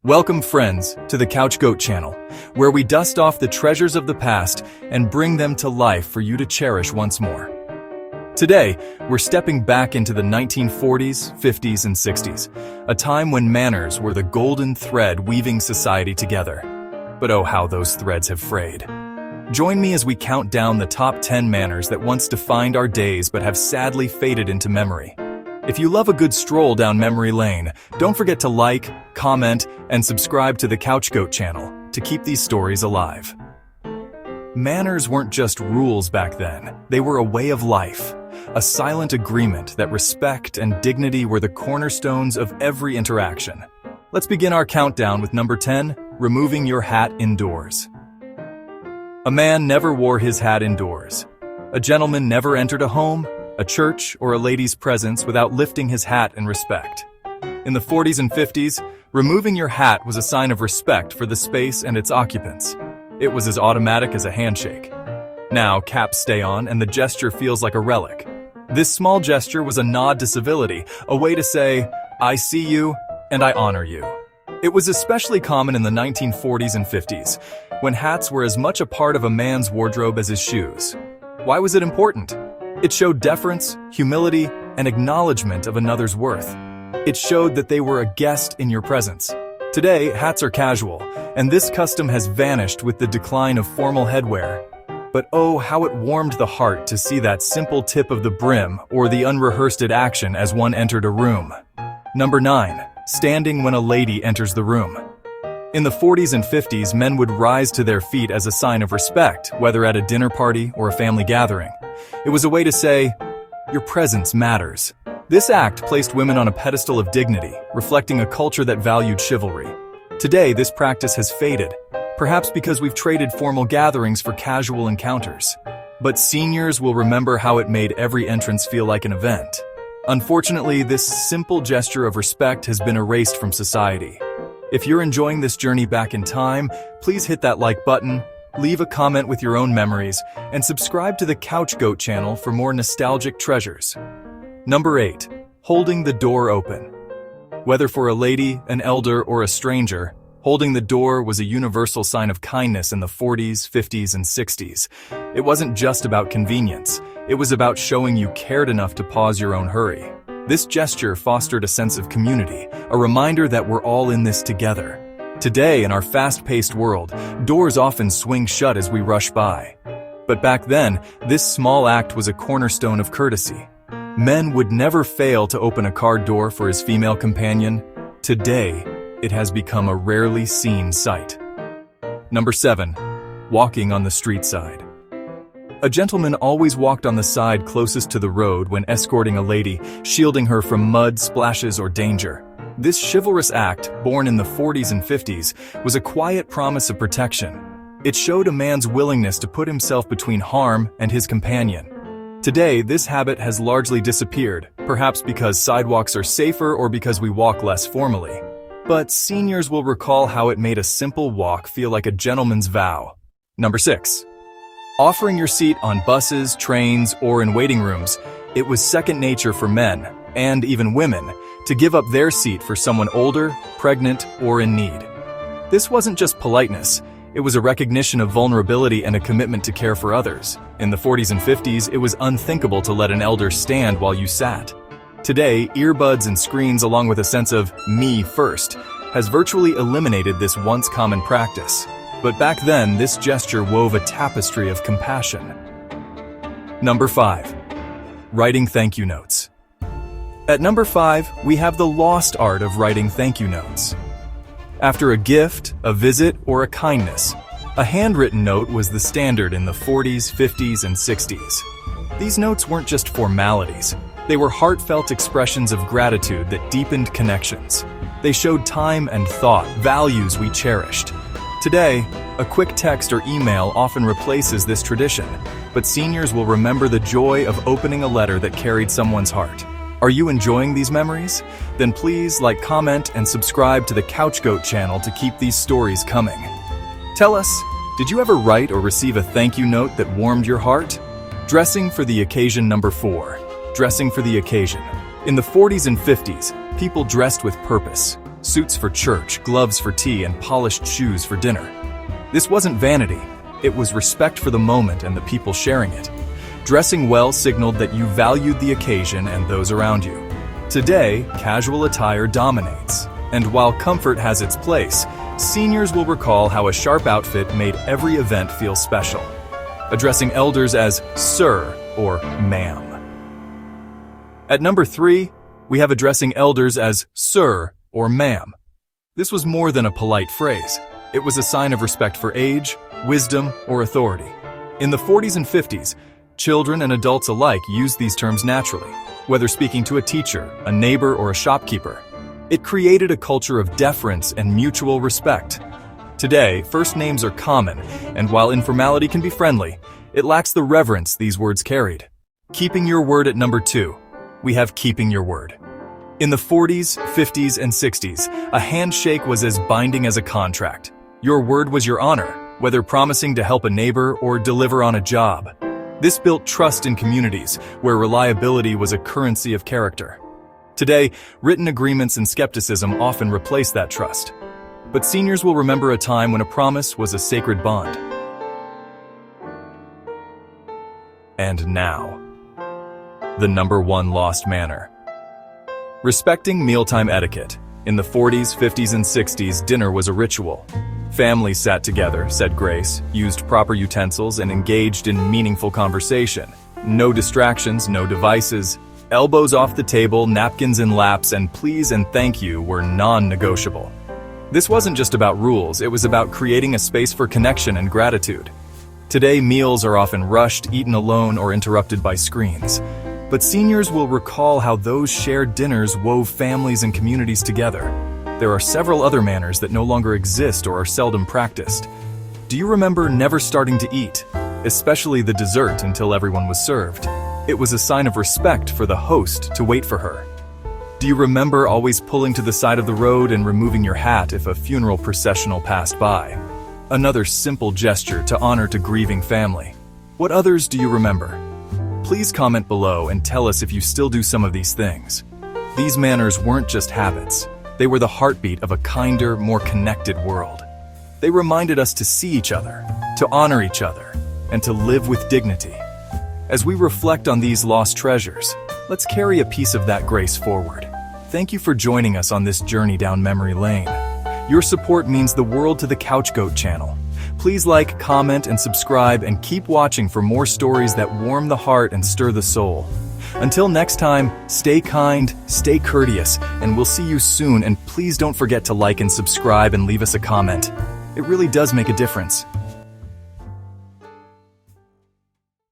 Welcome, friends, to the Couch Goat channel, where we dust off the treasures of the past and bring them to life for you to cherish once more. Today, we're stepping back into the 1940s, 50s, and 60s, a time when manners were the golden thread weaving society together. But oh, how those threads have frayed. Join me as we count down the top 10 manners that once defined our days but have sadly faded into memory. If you love a good stroll down memory lane, don't forget to like, comment, and subscribe to the Couch Goat channel to keep these stories alive. Manners weren't just rules back then, they were a way of life, a silent agreement that respect and dignity were the cornerstones of every interaction. Let's begin our countdown with number 10, removing your hat indoors. A man never wore his hat indoors. A gentleman never entered a home, a church, or a lady's presence without lifting his hat in respect. In the 40s and 50s, removing your hat was a sign of respect for the space and its occupants. It was as automatic as a handshake. Now, caps stay on and the gesture feels like a relic. This small gesture was a nod to civility, a way to say, "I see you and I honor you." It was especially common in the 1940s and 50s, when hats were as much a part of a man's wardrobe as his shoes. Why was it important? It showed deference, humility, and acknowledgement of another's worth. It showed that they were a guest in your presence. Today, hats are casual, and this custom has vanished with the decline of formal headwear. But oh, how it warmed the heart to see that simple tip of the brim or the unrehearsed action as one entered a room. Number 9. Standing when a lady enters the room. In the 40s and 50s, men would rise to their feet as a sign of respect, whether at a dinner party or a family gathering. It was a way to say, "Your presence matters." This act placed women on a pedestal of dignity, reflecting a culture that valued chivalry. Today, this practice has faded, perhaps because we've traded formal gatherings for casual encounters. But seniors will remember how it made every entrance feel like an event. Unfortunately, this simple gesture of respect has been erased from society. If you're enjoying this journey back in time, please hit that like button, leave a comment with your own memories, and subscribe to the Couch Goat channel for more nostalgic treasures. Number 8. Holding the door open. Whether for a lady, an elder, or a stranger, holding the door was a universal sign of kindness in the 40s, 50s, and 60s. It wasn't just about convenience. It was about showing you cared enough to pause your own hurry. This gesture fostered a sense of community, a reminder that we're all in this together. Today, in our fast-paced world, doors often swing shut as we rush by. But back then, this small act was a cornerstone of courtesy. Men would never fail to open a car door for his female companion. Today, it has become a rarely seen sight. Number 7. Walking on the street side. A gentleman always walked on the side closest to the road when escorting a lady, shielding her from mud, splashes, or danger. This chivalrous act, born in the 40s and 50s, was a quiet promise of protection. It showed a man's willingness to put himself between harm and his companion. Today, this habit has largely disappeared, perhaps because sidewalks are safer or because we walk less formally. But seniors will recall how it made a simple walk feel like a gentleman's vow. Number 6. Offering your seat on buses, trains, or in waiting rooms. It was second nature for men, and even women, to give up their seat for someone older, pregnant, or in need. This wasn't just politeness, it was a recognition of vulnerability and a commitment to care for others. In the 40s and 50s, it was unthinkable to let an elder stand while you sat. Today, earbuds and screens, along with a sense of "me first," has virtually eliminated this once common practice. But back then, this gesture wove a tapestry of compassion. Number 5. Writing thank you notes. At number 5, we have the lost art of writing thank you notes. After a gift, a visit, or a kindness, a handwritten note was the standard in the 40s, 50s, and 60s. These notes weren't just formalities. They were heartfelt expressions of gratitude that deepened connections. They showed time and thought, values we cherished. Today, a quick text or email often replaces this tradition, but seniors will remember the joy of opening a letter that carried someone's heart. Are you enjoying these memories? Then please like, comment, and subscribe to the Couch Goat channel to keep these stories coming. Tell us, did you ever write or receive a thank you note that warmed your heart? Dressing for the occasion. Number 4. Dressing for the occasion. In the 40s and 50s, people dressed with purpose. suits for church, gloves for tea, and polished shoes for dinner. This wasn't vanity, it was respect for the moment and the people sharing it. Dressing well signaled that you valued the occasion and those around you. Today, casual attire dominates, and while comfort has its place, seniors will recall how a sharp outfit made every event feel special. Addressing elders as sir or ma'am. At number 3, we have addressing elders as sir or ma'am. This was more than a polite phrase. It was a sign of respect for age, wisdom, or authority. In the 40s and 50s, children and adults alike used these terms naturally, whether speaking to a teacher, a neighbor, or a shopkeeper. It created a culture of deference and mutual respect. Today, first names are common, and while informality can be friendly, it lacks the reverence these words carried. Keeping your word at number 2. We have keeping your word. In the 40s, 50s, and 60s, a handshake was as binding as a contract. Your word was your honor, whether promising to help a neighbor or deliver on a job. This built trust in communities where reliability was a currency of character. Today, written agreements and skepticism often replace that trust. But seniors will remember a time when a promise was a sacred bond. And now, the number 1 lost manner. Respecting mealtime etiquette. In the 40s, 50s, and 60s, dinner was a ritual. Families sat together, said grace, used proper utensils, and engaged in meaningful conversation. No distractions, no devices. Elbows off the table, napkins in laps, and please and thank you were non-negotiable. This wasn't just about rules, it was about creating a space for connection and gratitude. Today, meals are often rushed, eaten alone, or interrupted by screens. But seniors will recall how those shared dinners wove families and communities together. There are several other manners that no longer exist or are seldom practiced. Do you remember never starting to eat, especially the dessert, until everyone was served? It was a sign of respect for the host to wait for her. Do you remember always pulling to the side of the road and removing your hat if a funeral processional passed by? Another simple gesture to honor a grieving family. What others do you remember? Please comment below and tell us if you still do some of these things. These manners weren't just habits. They were the heartbeat of a kinder, more connected world. They reminded us to see each other, to honor each other, and to live with dignity. As we reflect on these lost treasures, let's carry a piece of that grace forward. Thank you for joining us on this journey down memory lane. Your support means the world to the Couch Goat channel. Please like, comment, and subscribe, and keep watching for more stories that warm the heart and stir the soul. Until next time, stay kind, stay courteous, and we'll see you soon. And please don't forget to like and subscribe and leave us a comment. It really does make a difference.